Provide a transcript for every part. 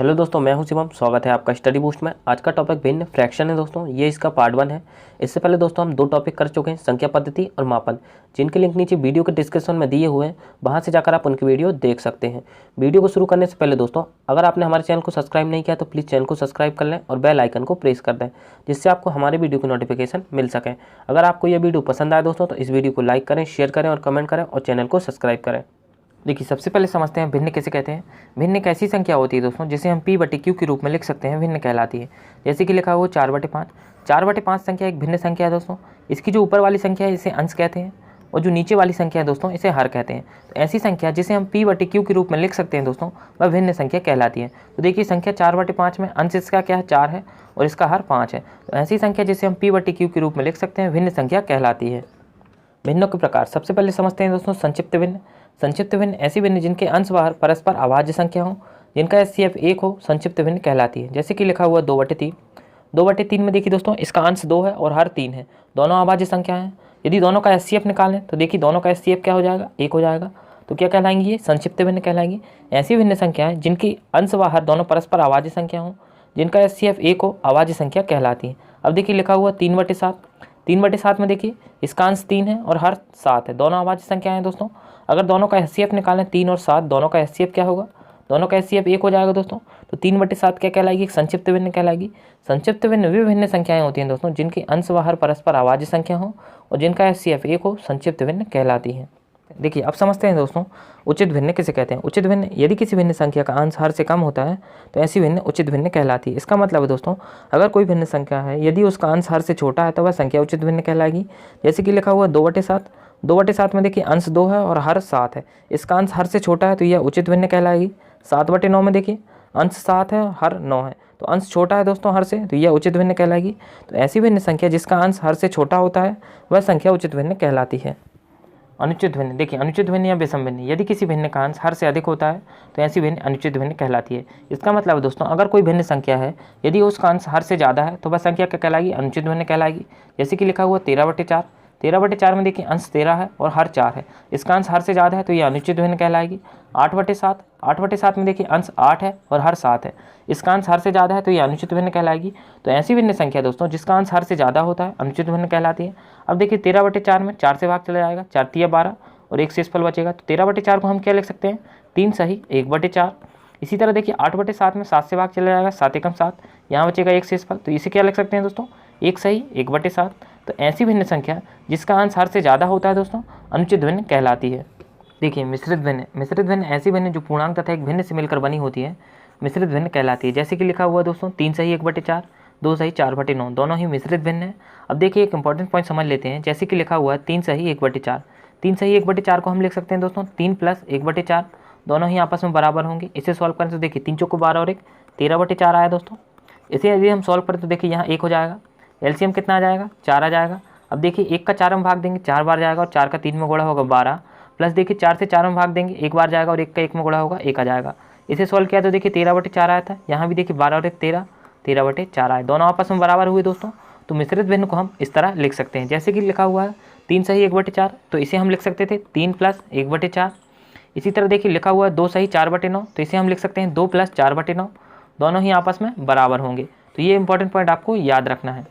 Hello दोस्तों, मैं हूं शिवम। स्वागत है आपका स्टडी बूस्ट में। आज का टॉपिक भिन्न फ्रैक्शन है दोस्तों। ये इसका पार्ट 1 है। इससे पहले दोस्तों हम 2 टॉपिक कर चुके हैं, संख्या पद्धति और मापन, जिनके लिंक नीचे वीडियो के डिस्क्रिप्शन में दिए हुए हैं। वहां से जाकर आप उनकी वीडियो देख सकते हैं। वीडियो को शुरू करने से पहले दोस्तों, अगर आपने हमारे चैनल को सब्सक्राइब नहीं किया तो प्लीज़ चैनल को सब्सक्राइब कर लें और बेल आइकन को प्रेस कर दें, जिससे आपको हमारे वीडियो की नोटिफिकेशन मिल सके। अगर आपको यह वीडियो पसंद आए दोस्तों तो इस वीडियो को लाइक करें, शेयर करें और कमेंट करें और चैनल को सब्सक्राइब करें। देखिए, सबसे पहले समझते हैं भिन्न किसे कहते हैं। भिन्न एक ऐसी संख्या होती है दोस्तों जिसे हम p/q के रूप में लिख सकते हैं, भिन्न कहलाती है। जैसे कि लिखा हुआ 4/5। 4/5 संख्या एक भिन्न संख्या है दोस्तों। इसकी जो ऊपर वाली संख्या है इसे अंश कहते हैं और जो नीचे वाली संख्या है दोस्तों इसे हर कहते हैं। तो ऐसी संख्या जिसे हम p/q के रूप में लिख सकते हैं दोस्तों, वह भिन्न संख्या कहलाती है। तो देखिए, संख्या 4/5 में अंश इसका क्या है, 4 है और इसका हर 5 है। तो ऐसी संख्या जिसे हम p/q के रूप में लिख सकते हैं, भिन्न संख्या कहलाती है। भिन्नों के प्रकार सबसे पहले समझते हैं दोस्तों संक्षिप्त भिन्न। संक्षिप्त भिन्न ऐसी भिन्न जिनके अंश बाहर परस्पर अभाज्य संख्या हो, जिनका एचसीएफ 1 हो, संक्षिप्त भिन्न कहलाती है। जैसे कि लिखा हुआ 2/3। 2/3 में देखिए दोस्तों, इसका अंश 2 है और हर 3 है, दोनों अभाज्य संख्या हैं। यदि दोनों का एचसीएफ निकालें तो देखिए दोनों का एचसीएफ क्या हो जाएगा, 1 हो जाएगा। तो क्या कहलाएंगी, ये संक्षिप्त भिन्न कहलाएंगी। ऐसी भिन्न संख्याएं जिनकी अंश बाहर दोनों परस्पर अभाज्य संख्या हो, जिनका एचसीएफ 1 हो, अभाज्य संख्या कहलाती है। अब देखिए लिखा हुआ 3/7। 3/7 में देखिए इसका अंश 3 है और हर 7 है, दोनों अभाज्य संख्या हैं दोस्तों। अगर दोनों का एचसीएफ निकालें 3 और 7, दोनों का एचसीएफ क्या होगा, दोनों का एचसीएफ 1 हो जाएगा दोस्तों। तो 3/7 क्या कहलाएगी, संक्षिप्त भिन्न कहलाएगी। संक्षिप्त भिन्न वे भिन्न संख्याएं होती हैं दोस्तों जिनके अंश बाहर परस्पर अभाज्य संख्या हो और जिनका एचसीएफ 1 हो, संक्षिप्त भिन्न कहलाती है। देखिए, अब समझते हैं दोस्तों उचित भिन्न किसे कहते हैं। उचित भिन्न यदि किसी भिन्न संख्या का अंश हर से कम होता है तो ऐसी भिन्न उचित भिन्न कहलाती है। इसका मतलब है दोस्तों, अगर कोई भिन्न संख्या है यदि उसका अंश हर से छोटा है तो वह संख्या उचित भिन्न कहलाएगी। जैसे कि लिखा हुआ 2/7। 2/7 में देखिए अंश 2 है और हर 7 है, इसका अंश हर से छोटा है तो यह उचित भिन्न कहलाएगी। 7/9 में देखिए अंश 7 है, हर 9 है, तो अंश छोटा है दोस्तों हर से, तो यह उचित भिन्न कहलाएगी। तो ऐसी भिन्न संख्या जिसका अंश हर से छोटा होता है वह संख्या उचित भिन्न कहलाती है। अनुचित भिन्न, देखिए अनुचित भिन्न या विषम भिन्न, यदि किसी भिन्न का अंश हर से अधिक होता है तो ऐसी भिन्न अनुचित भिन्न कहलाती है। इसका मतलब है दोस्तों, अगर कोई भिन्न संख्या है यदि उसका अंश हर से ज़्यादा है तो वह संख्या क्या कहलाएगी, अनुचित भिन्न कहलाएगी। जैसे कि लिखा हुआ 13/4। 13/4 में देखिए अंश 13 है और हर 4 है, इसका अंश हर से ज़्यादा है तो ये अनुचित भिन्न कहलाएगी। 8/7। 8/7 में देखिए अंश 8 है और हर 7 है, इसका अंश हर से ज़्यादा है तो ये अनुचित भिन्न कहलाएगी। तो ऐसी भिन्न संख्या दोस्तों जिसका अंश हर से ज़्यादा होता है अनुचित भिन्न कहलाती है। अब देखिए 13/4 में 4 से भाग चला जाएगा, 4 तिया 12 और 1 शेषफल बचेगा। तो 13/4 को हम क्या लिख सकते हैं, 3 सही 1/4। इसी तरह देखिए 8/7 में 7 से भाग चला जाएगा, 7 एकम 7, यहाँ बचेगा 1 शेषफल, तो इसे क्या लिख सकते हैं दोस्तों, 1 सही 1/7। तो ऐसी भिन्न संख्या जिसका अंश हर से ज़्यादा होता है दोस्तों अनुचित भिन्न कहलाती है। देखिए मिश्रित भिन्न। मिश्रित भिन्न ऐसी भिन्न जो पूर्णांक तथा एक भिन्न से मिलकर बनी होती है, मिश्रित भिन्न कहलाती है। जैसे कि लिखा हुआ दोस्तों 3 सही 1/4, 2 सही 4/9, दोनों ही मिश्रित भिन्न है। अब देखिए एक इंपॉर्टेंट पॉइंट समझ लेते हैं। जैसे कि लिखा हुआ है 3 सही 1/4। 3 सही 1/4 को हम लिख सकते हैं दोस्तों 3 + 1/4, दोनों ही आपस में बराबर होंगे। इसे सॉल्व करें तो देखिए 3 चौको 12 और 1 13/4 आया दोस्तों। इसे यदि हम सॉल्व करें तो देखिए यहाँ 1 हो जाएगा, एलसीएम कितना आ जाएगा, 4 आ जाएगा। अब देखिए 1 का 4 में भाग देंगे 4 बार जाएगा और 4 का 3 में गुणा होगा 12, प्लस देखिए 4 से 4 में भाग देंगे 1 बार जाएगा और 1 का 1 में गुणा होगा 1 आ जाएगा। इसे सॉल्व किया तो देखिए 13/4 आया था, यहाँ भी देखिए 12 और 1 13, 13/4 आए, दोनों आपस में बराबर हुए दोस्तों। तो मिश्रित भिन्न को हम इस तरह लिख सकते हैं। जैसे कि लिखा हुआ है 3 सही 1/4, तो इसे हम लिख सकते थे 3 + 1/4। इसी तरह देखिए लिखा हुआ है 2 सही 4/9, तो इसे हम लिख सकते हैं 2 + 4/9, दोनों ही आपस में बराबर होंगे। तो ये इंपॉर्टेंट पॉइंट आपको याद रखना है।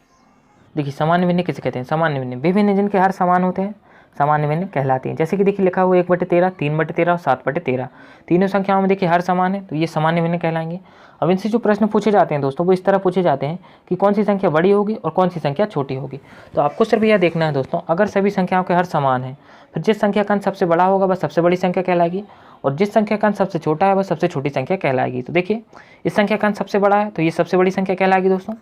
देखिए सामान्य भिन्न किसे कहते हैं। सामान्य भिन्न वे भिन्न जिनके हर समान होते हैं सामान्य भिन्न कहलाती हैं। जैसे कि देखिए लिखा हुआ 1/13, 3/13 और 7/13, तीनों संख्याओं में देखिए हर समान है तो ये सामान्य भिन्न कहलाएंगे। अब इनसे जो प्रश्न पूछे जाते हैं दोस्तों वो इस तरह पूछे जाते हैं कि कौन सी संख्या बड़ी होगी और कौन सी संख्या छोटी होगी। तो आपको सिर्फ यह देखना है दोस्तों, अगर सभी संख्याओं के हर समान है फिर जिस संख्या का अंश सबसे बड़ा होगा वह सबसे बड़ी संख्या कहलाएगी और जिस संख्या का अंश सबसे छोटा है वह सबसे छोटी संख्या कहलाएगी। तो देखिए इस संख्या का अंश सबसे बड़ा है तो ये सबसे बड़ी संख्या कहलाएगी दोस्तों,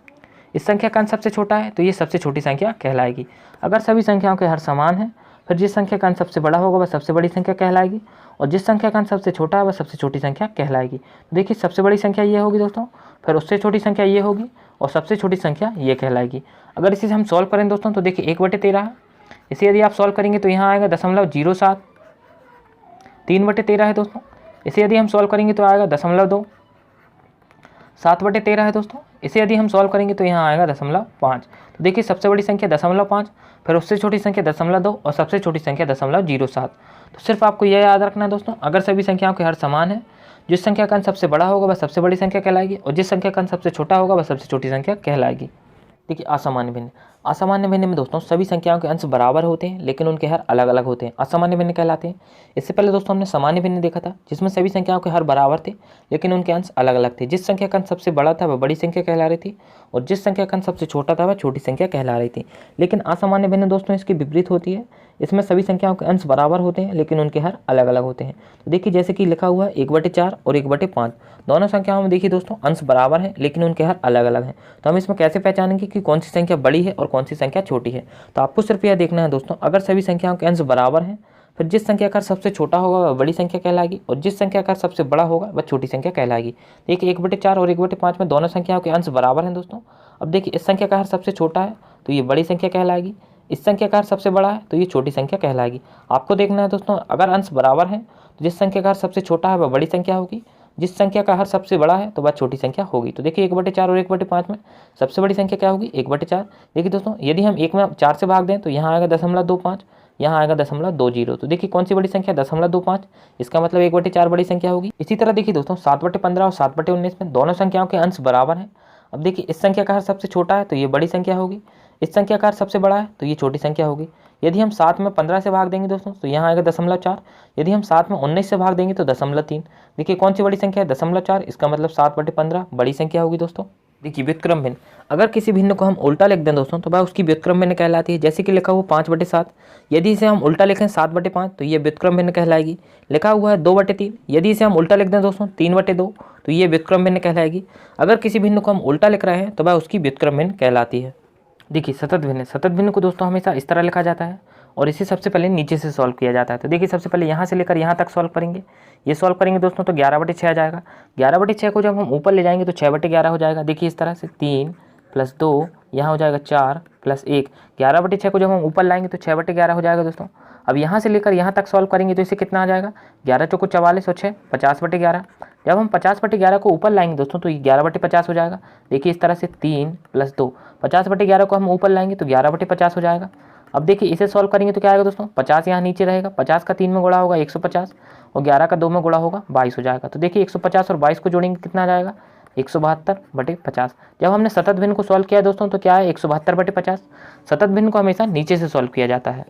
इस संख्या का अंश सबसे छोटा है तो ये सबसे छोटी संख्या कहलाएगी। अगर सभी संख्याओं के हर समान है फिर जिस संख्या का अंश सबसे बड़ा होगा वह सबसे बड़ी संख्या कहलाएगी और जिस संख्या का अंश सबसे छोटा है वह सबसे छोटी संख्या कहलाएगी। तो देखिए सबसे बड़ी संख्या ये होगी दोस्तों, फिर उससे छोटी संख्या ये होगी और सबसे छोटी संख्या ये कहलाएगी। अगर इसे हम सॉल्व करें दोस्तों तो देखिए 1/13 है, इसे यदि आप सॉल्व करेंगे तो यहाँ आएगा 0.07। 3/13 है दोस्तों, इसे यदि हम सॉल्व करेंगे तो आएगा 0.2। 7/13 है दोस्तों, इसे यदि हम सॉल्व करेंगे तो यहाँ आएगा 0.5। तो देखिए सबसे बड़ी संख्या 0.5, फिर उससे छोटी संख्या 0.2 और सबसे छोटी संख्या 0.07। तो सिर्फ आपको यह याद रखना है दोस्तों, अगर सभी संख्याओं के हर समान है जिस संख्या का अंश सबसे बड़ा होगा वह सबसे बड़ी संख्या कहलाएगी और जिस संख्या का अंश सबसे छोटा होगा वह सबसे छोटी संख्या कहलाएगी। देखिए असामान्य भिन्न। असामान्य भिन्न में दोस्तों सभी संख्याओं के अंश बराबर होते हैं लेकिन उनके हर अलग अलग होते हैं, असामान्य भिन्न कहलाते हैं। इससे पहले दोस्तों हमने सामान्य भिन्न देखा था जिसमें सभी संख्याओं के हर बराबर थे लेकिन उनके अंश अलग अलग थे। जिस संख्या का अंश सबसे बड़ा था वह बड़ी संख्या कहला रही थी और जिस संख्या का अंश सबसे छोटा था वह छोटी संख्या कहला रही थी। लेकिन असामान्य भिन्न दोस्तों इसकी विपरीत होती है, इसमें सभी संख्याओं के अंश बराबर होते हैं लेकिन उनके हर अलग अलग होते हैं। तो देखिए जैसे कि लिखा हुआ है 1/4 और 1/5, दोनों संख्याओं में देखिए दोस्तों अंश बराबर हैं लेकिन उनके हर अलग अलग हैं। तो हम इसमें कैसे पहचानेंगे कि कौन सी संख्या बड़ी है और कौन सी संख्या छोटी है? तो आपको सिर्फ यह देखना है दोस्तों, अगर सभी संख्याओं के अंश बराबर हैं फिर जिस संख्या का सबसे छोटा होगा वह बड़ी संख्या कहलाएगी और जिस संख्या का सबसे बड़ा होगा वह छोटी संख्या कहलाएगी। देखिए 1/4 और 1/5 में दोनों संख्याओं के अंश बराबर हैं दोस्तों। अब देखिए इस संख्या का हर सबसे छोटा है तो ये बड़ी संख्या कहलाएगी, इस संख्या का हर सबसे बड़ा है तो ये छोटी संख्या कहलाएगी। आपको देखना है दोस्तों, अगर अंश बराबर हैं तो जिस संख्या का हर सबसे छोटा है वह बड़ी संख्या होगी, जिस संख्या का हर सबसे बड़ा है तो वह छोटी संख्या होगी। तो देखिए 1/4 और 1/5 में सबसे बड़ी संख्या क्या होगी? 1/4। देखिए दोस्तों यदि हम 1 में 4 से भाग दें तो यहाँ आएगा 0.25, यहाँ आएगा 0.20। तो देखिए कौन सी बड़ी संख्या? 0.25, इसका मतलब 1/4 बड़ी संख्या होगी। इसी तरह देखिए दोस्तों 7/15 और 7/19 में दोनों संख्याओं के अंश बराबर हैं। अब देखिए इस संख्या का हर सबसे छोटा है तो ये बड़ी संख्या होगी, इस संख्या का हर सबसे बड़ा है तो ये छोटी संख्या होगी। यदि हम 7 में 15 से भाग देंगे दोस्तों तो यहाँ आएगा 0.4, यदि हम 7 में 19 से भाग देंगे तो 0.3। देखिए कौन सी बड़ी संख्या है? 0.4, इसका मतलब 7/15 बड़ी संख्या होगी दोस्तों। देखिए व्युत्क्रम भिन्न। अगर किसी भिन्न को हम उल्टा लिख दें दोस्तों तो वह उसकी व्युत्क्रम भिन्न कहलाती है। जैसे कि लिखा हुआ 5/7, यदि इसे हम उल्टा लिखें 7/5 तो ये व्युत्क्रम भिन्न कहलाएगी। लिखा हुआ है 2/3, यदि इसे हम उल्टा लिख दें दोस्तों 3/2 तो ये व्युत्क्रम भिन्न कहलाएगी। अगर किसी भिन्न को हम उल्टा लिख रहे हैं तो वह उसकी व्युत्क्रम भिन्न कहलाती है। देखिए सतत भिन्न। सतत भिन्न को दोस्तों हमेशा इस तरह लिखा जाता है और इसे सबसे पहले नीचे से सॉल्व किया जाता है। तो देखिए सबसे पहले यहाँ से लेकर यहाँ तक सॉल्व करेंगे। ये सॉल्व करेंगे दोस्तों तो 11/6 आ जाएगा। 11/6 को जब हम ऊपर ले जाएंगे तो 6/11 हो जाएगा। देखिए इस तरह से 3 + 2, यहाँ हो जाएगा 4 + 1। 11/6 को जब हम ऊपर लाएंगे तो 6/11 हो जाएगा दोस्तों। अब यहाँ से लेकर यहाँ तक सॉल्व करेंगे तो इसे कितना आ जाएगा? 11 चौको 44 और 6 50/11। जब हम 50/11 को ऊपर लाएंगे दोस्तों तो ये 11/50 हो जाएगा। देखिए इस तरह से 3 + 2, 50/11 को हम ऊपर लाएंगे तो 11/50 हो जाएगा। अब देखिए इसे सॉल्व करेंगे तो क्या आएगा दोस्तों? 50 यहाँ नीचे रहेगा, 50 का 3 में गुणा होगा 150 और 11 का 2 में गुणा होगा 22 हो जाएगा। तो देखिए 150 और 22 को जोड़ेंगे कितना आ जाएगा? 172/50। जब हमने सतत भिन्न को सॉल्व किया दोस्तों तो क्या है? 172/50। सतत भिन्न को हमेशा नीचे से सॉल्व किया जाता है।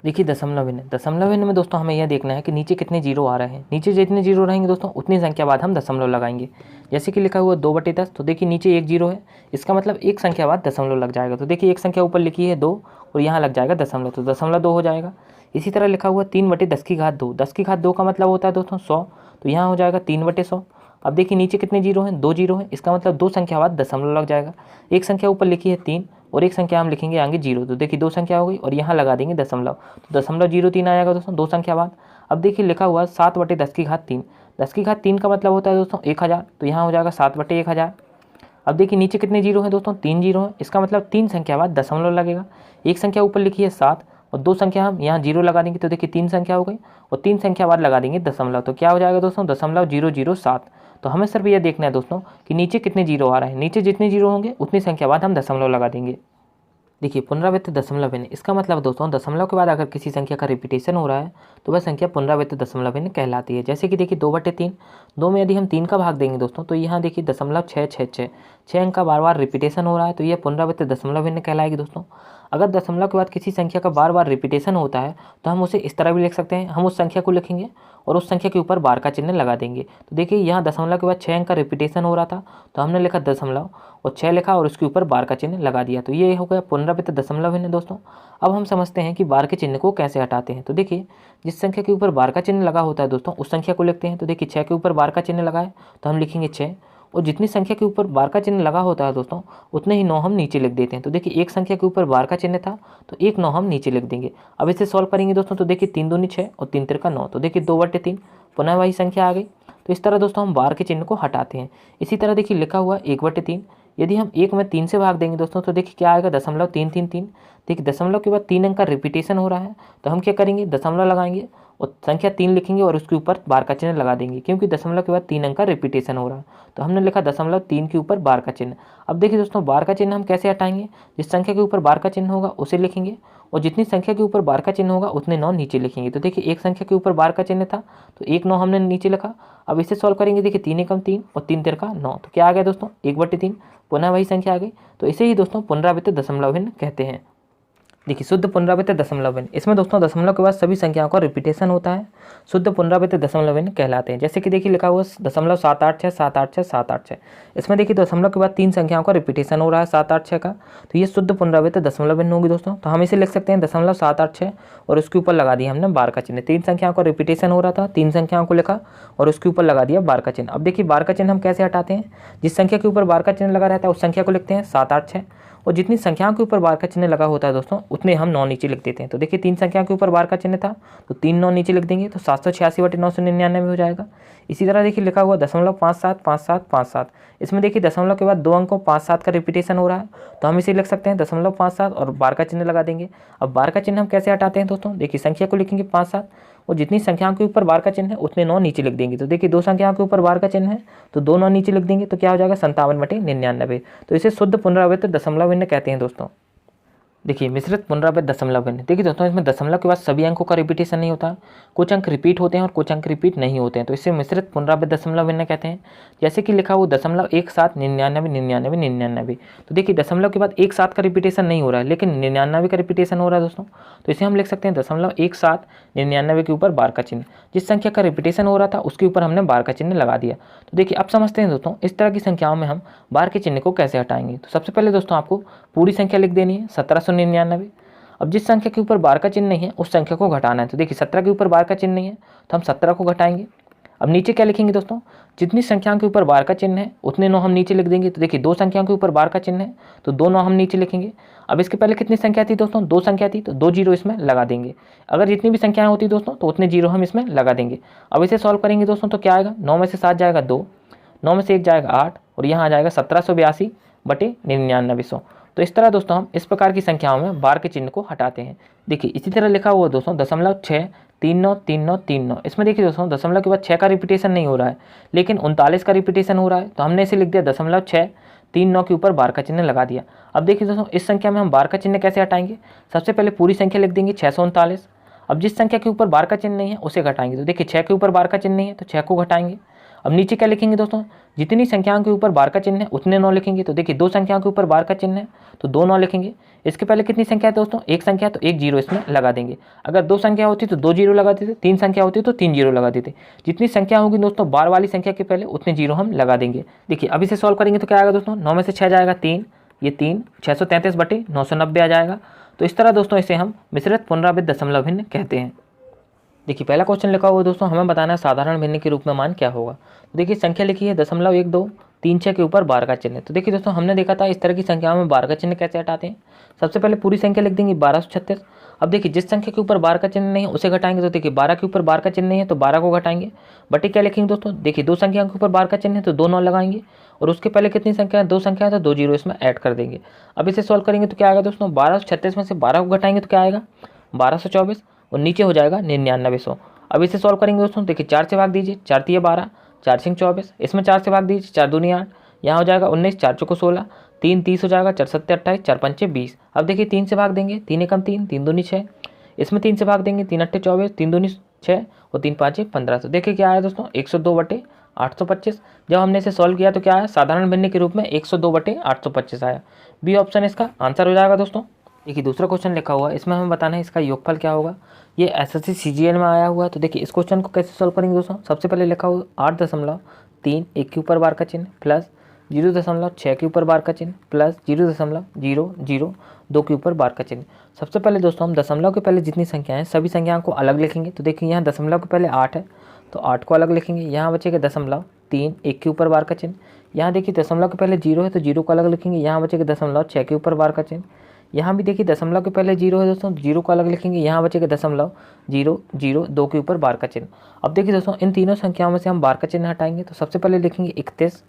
देखिए दशमलव भिन्न। दशमलव भिन्न में दोस्तों हमें यह देखना है कि नीचे कितने जीरो आ रहे हैं। नीचे जितने जीरो रहेंगे दोस्तों उतनी संख्या बाद हम दशमलव लगाएंगे। जैसे कि लिखा हुआ 2/10, तो देखिए नीचे एक जीरो है, इसका मतलब एक संख्या बाद दशमलव लग जाएगा। तो देखिए एक संख्या ऊपर लिखी है 2 और यहाँ लग जाएगा दशमलव, तो 0.2 हो जाएगा। इसी तरह लिखा हुआ 3/10⁻²। 10⁻² का मतलब होता है दोस्तों 100, तो यहाँ हो जाएगा 3/100। अब देखिए नीचे कितने जीरो हैं? 2 जीरो हैं, इसका मतलब 2 संख्या बाद दशमलव लग जाएगा। एक संख्या ऊपर लिखी है 3 और एक संख्या हम लिखेंगे आगे 0, तो देखिए 2 संख्या हो गई और यहाँ लगा देंगे दशमलव, तो 0.03 आएगा दोस्तों 2 संख्या बाद। अब देखिए लिखा हुआ 7/10⁻3। 10⁻3 का मतलब होता है दोस्तों 1000, तो यहाँ हो जाएगा 7/1000। अब देखिए नीचे कितने जीरो हैं दोस्तों? 3 जीरो हैं, इसका मतलब 3 संख्या बाद दशमलव लगेगा। एक संख्या ऊपर लिखी है 7 और 2 संख्या हम यहाँ 0 लगा देंगे, तो देखिए 3 संख्या हो गई और 3 संख्या बाद लगा देंगे दशमलव, तो क्या हो जाएगा दोस्तों? 0.007। तो हमें सिर्फ यह देखना है दोस्तों कि नीचे कितने जीरो आ रहे हैं। नीचे जितने जीरो होंगे उतनी संख्या बाद हम दशमलव लगा देंगे। देखिए पुनरावृत्त दशमलव भिन्न। इसका मतलब दोस्तों दशमलव के बाद अगर किसी संख्या का रिपीटेशन हो रहा है तो वह संख्या पुनरावृत्त दशमलव भिन्न कहलाती है। जैसे कि देखिए 2/3, 2 में यदि हम 3 का भाग देंगे दोस्तों तो यहाँ देखिए 0.666, 6 अंक का बार बार रिपीटेशन हो रहा है तो यह पुनरावृत्त दशमलव भिन्न कहलाएगी दोस्तों। अगर दशमलव के बाद किसी संख्या का बार बार रिपीटेशन होता है तो हम उसे इस तरह भी लिख सकते हैं। हम उस संख्या को लिखेंगे और उस संख्या के ऊपर बार का चिन्ह लगा देंगे। तो देखिए यहाँ दशमलव के बाद 6 अंक का रिपीटेशन हो रहा था तो हमने लिखा दशमलव और 6 लिखा और उसके ऊपर बार का चिन्ह लगा दिया, तो ये हो गया पुनरावृत्त दशमलव भिन्न दोस्तों। अब हम समझते हैं कि बार के चिन्ह को कैसे हटाते हैं। तो देखिए जिस संख्या के ऊपर बार का चिन्ह लगा होता है दोस्तों उस संख्या को लिखते हैं। तो देखिए 6 के ऊपर बार का चिन्ह लगा है तो हम लिखेंगे 6, और जितनी संख्या के ऊपर बार का चिन्ह लगा होता है दोस्तों उतने ही 9 हम नीचे लिख देते हैं। तो देखिए एक संख्या के ऊपर बार का चिन्ह था तो 1 9 हम नीचे लिख देंगे। अब इसे सॉल्व करेंगे दोस्तों तो देखिए 3 दूनी 6 और 3 तिरका 9, तो देखिए 2/3 पुनः वही संख्या आ गई। तो इस तरह दोस्तों हम बार के चिन्ह को हटाते हैं। इसी तरह देखिए लिखा हुआ 1/3, यदि हम 1 में 3 से भाग देंगे दोस्तों तो देखिए क्या आएगा? 0.333। देखिए दशमलव के बाद 3 अंक का रिपीटेशन हो रहा है तो हम क्या करेंगे? दशमलव लगाएंगे और संख्या 3 लिखेंगे और उसके ऊपर बार का चिन्ह लगा देंगे, क्योंकि दशमलव के बाद 3 अंक का रिपीटेशन हो रहा है। तो हमने लिखा 0.3 के ऊपर बार का चिन्ह। अब देखिए दोस्तों, बार का चिन्ह हम कैसे हटाएंगे, जिस संख्या के ऊपर बार का चिन्ह होगा उसे लिखेंगे, और जितनी संख्या के ऊपर बार का चिन्ह होगा उतने 9 नीचे लिखेंगे। तो देखिए एक संख्या के ऊपर बार का चिन्ह था तो 1 9 हमने नीचे लिखा। अब इसे सॉल्व करेंगे, देखिए 3 एकम 3 और 3 तिरका 9, तो क्या आ गया दोस्तों 1/3, पुनः वही संख्या आ गई। तो इसे ही दोस्तों पुनरावृत्त दशमलव भिन्न कहते हैं। देखिए शुद्ध पुनरावृत्त दशमलव भिन्न, इसमें दोस्तों दशमलव के बाद सभी संख्याओं का रिपीटेशन होता है, शुद्ध पुनरावृत्त दशमलव भिन्न कहलाते हैं। जैसे कि देखिए लिखा हुआ 0.786 786 786, इसमें देखिए दशमलव के बाद 3 संख्याओं का रिपीटेशन हो रहा है 786 का, तो ये शुद्ध पुनरावृत्त दशमलव भिन्न होगी दोस्तों। तो हम इसे लिख सकते हैं 0.786 और उसके ऊपर लगा दिया हमने बार का चिन्ह। 3 संख्याओं का रिपीटेशन हो रहा था, 3 संख्याओं को लिखा और उसके ऊपर लगा दिया बार का चिन्ह। अब देखिए बार का चिन्ह हम कैसे हटाते हैं, जिस संख्या के ऊपर बार का चिन्ह लगा रहता है उस संख्या को लिखते हैं 786, और जितनी संख्याओं के ऊपर बार का चिन्ह लगा होता है दोस्तों उतने हम 9 नीचे लिख देते हैं। तो देखिए 3 संख्याओं के ऊपर बार का चिन्ह था तो 3 9 नीचे लिख देंगे, तो 786/999 हो जाएगा। इसी तरह देखिए लिखा हुआ 0.575757, इसमें देखिए दशमलव के बाद 2 अंकों 57 का रिपीटेशन हो रहा है, तो हम इसे लिख सकते हैं 0.57 और बार का चिन्ह लगा देंगे। अब बार का चिन्ह हम कैसे हटाते हैं दोस्तों, देखिए संख्या को लिखेंगे 57 और जितनी संख्याओं के ऊपर बार का चिन्ह है उतने 9 नीचे लिख देंगे। तो देखिए 2 संख्याओं के ऊपर बार का चिन्ह है तो 2 9 नीचे लिख देंगे, तो क्या हो जाएगा 57/99। तो इसे शुद्ध पुनरावृत्त दशमलव भिन्न कहते हैं दोस्तों। देखिए मिश्रित पुनरावृत्त दशमलव भिन्न, देखिए दोस्तों इसमें दशमलव के बाद सभी अंकों का रिपीटेशन नहीं होता, कुछ अंक रिपीट होते हैं और कुछ अंक रिपीट नहीं होते हैं, तो इसे मिश्रित पुनरावृत्त दशमलव भिन्न कहते हैं। जैसे कि लिखा हुआ 0.17999999, तो देखिए दशमलव के बाद 1 7 का रिपीटेशन नहीं हो रहा है लेकिन 99 का रिपीटेशन हो रहा है दोस्तों, तो इसे हम लिख सकते हैं 0.1799 के ऊपर बार का चिन्ह। जिस संख्या का रिपीटेशन हो रहा था उसके ऊपर हमने बार का चिन्ह लगा दिया। तो देखिए अब समझते हैं दोस्तों इस तरह की संख्याओं में हम बार के चिन्ह को कैसे हटाएंगे। तो सबसे पहले दोस्तों आपको पूरी संख्या लिख देनी है 1799। अब जिस संख्या के ऊपर बार का चिन्ह नहीं है उस संख्या को घटाना है, तो देखिए 17 के ऊपर बार का चिन्ह नहीं है तो हम 17 को घटाएंगे। अब नीचे क्या लिखेंगे दोस्तों, जितनी संख्याओं के ऊपर बार का चिन्ह है उतने 9 हम नीचे लिख देंगे। तो देखिए 2 संख्याओं के ऊपर बार का चिन्ह है तो 2 9 हम नीचे लिखेंगे। अब इसके पहले कितनी संख्या थी दोस्तों, 2 संख्या थी तो 2 जीरो इसमें लगा देंगे। अगर जितनी भी संख्याएं होती दोस्तों तो उतने जीरो हम इसमें लगा देंगे। अब इसे सॉल्व करेंगे दोस्तों तो क्या आएगा, 9 में से 7 जाएगा 2, 9 में से 1 जाएगा 8 और यहाँ आ जाएगा 1782/99। तो इस तरह दोस्तों हम इस प्रकार की संख्याओं में बार के चिन्ह को हटाते हैं। देखिए इसी तरह लिखा हुआ दोस्तों 0.6393939, इसमें देखिए दोस्तों दशमलव के बाद 6 का रिपीटेशन नहीं हो रहा है लेकिन 39 का रिपीटेशन हो रहा है, तो हमने इसे लिख दिया 0.639 के ऊपर बार का चिन्ह लगा दिया। अब देखिए दोस्तों इस संख्या में हम बार का चिन्ह कैसे हटाएंगे, सबसे पहले पूरी संख्या लिख देंगे 639। अब जिस संख्या के ऊपर बार का चिन्ह नहीं है उसे घटाएंगे, तो देखिए 6 के ऊपर बार का चिन्ह नहीं है तो 6 को घटाएंगे। अब नीचे क्या लिखेंगे दोस्तों, जितनी संख्याओं के ऊपर बार का चिन्ह है उतने 9 लिखेंगे। तो देखिए 2 संख्याओं के ऊपर बार का चिन्ह है तो 2 9 लिखेंगे। इसके पहले कितनी संख्या है दोस्तों, 1 संख्या तो 1 जीरो इसमें लगा देंगे। अगर 2 संख्या होती तो 2 जीरो लगा देते, 3 संख्या होती तो 3 जीरो लगा देते। जितनी संख्या होगी दोस्तों बार वाली संख्या के पहले उतने जीरो हम लगा देंगे। देखिए अब इसे सॉल्व करेंगे तो क्या आएगा दोस्तों, 9 में से 6 जाएगा 3, ये 3 633/990 आ जाएगा। तो इस तरह दोस्तों इसे हम मिश्रित पुनरावृत्त दशमलव भिन्न कहते हैं। देखिए पहला क्वेश्चन लिखा हुआ दोस्तों, हमें बताना है साधारण भिन्न के रूप में मान क्या होगा। तो देखिए संख्या लिखी है 0.1236 के ऊपर बार का चिन्ह। तो देखिए दोस्तों हमने देखा था इस तरह की संख्याओं में बार का चिन्ह कैसे हटाते हैं। सबसे पहले पूरी संख्या लिख देंगे 1236। अब देखिए जिस संख्या के ऊपर बार का चिन्ह नहीं है उसे घटाएंगे, तो देखिए 12 के ऊपर बार का चिन्ह नहीं है तो 12 को घटाएंगे। बटे क्या लिखेंगे दोस्तों, देखिए 2 संख्याओं के ऊपर बार का चिन्ह है तो 2 9 लगाएंगे और उसके पहले कितनी संख्या है, 2 संख्या है तो 2 जीरो इसमें ऐड कर देंगे। अब इसे सॉल्व करेंगे तो क्या आएगा दोस्तों, 1236 में से 12 को घटाएंगे तो क्या आएगा 1224 और नीचे हो जाएगा 9900। अब इसे सॉल्व करेंगे दोस्तों, देखिए 4 से भाग दीजिए, 4 तिया 12, 4 सिंह 24, इसमें 4 से भाग दीजिए, 4 दूनी 8, यहाँ हो जाएगा 19, 4 चौको 16, 3 30 हो जाएगा, 4 सत्ते 28, 4 पंचे 20। अब देखिए 3 से भाग देंगे, 3 एकम 3, 3 दूनी 6, इसमें 3 से भाग देंगे, 3 अट्ठे 24, 3 दूनी 6 और 3 पाँचे 15। तो देखिए क्या आया दोस्तों 102/825। जब हमने इसे सॉल्व किया तो क्या आया, साधारण भिन्न के रूप में 102/825 आया। बी ऑप्शन इसका आंसर हो जाएगा दोस्तों। देखिए दूसरा क्वेश्चन लिखा हुआ है, इसमें हमें बताना है इसका योगफल क्या होगा। ये एसएससी सीजीएल में आया हुआ है। तो देखिए इस क्वेश्चन को कैसे सॉल्व करेंगे दोस्तों, सबसे पहले लिखा हुआ 8.3 1 के ऊपर बार का चिन्ह प्लस 0.6 के ऊपर बार का चिन्ह प्लस 0.002 के ऊपर बार का चिन्ह। सबसे पहले दोस्तों हम दशमलव के पहले जितनी संख्या है सभी संख्याओं को अलग लिखेंगे। तो देखिए यहाँ दशमलव के पहले 8 है तो 8 को अलग लिखेंगे। यहाँ बचेगा 0.3 1 के ऊपर बार का चिन्ह। यहाँ देखिए दशमलव के पहले 0 है तो 0 को अलग लिखेंगे। यहाँ बचेगा 0.6 के ऊपर बार का चिन्ह। यहाँ भी देखिए दशमलव के पहले 0 है दोस्तों, 0 को अलग लिखेंगे। यहाँ बचेगा 0.002 के ऊपर बार का चिन्ह। अब देखिए दोस्तों इन तीनों संख्याओं में से हम बार का चिन्ह हटाएंगे। तो सबसे पहले लिखेंगे 31।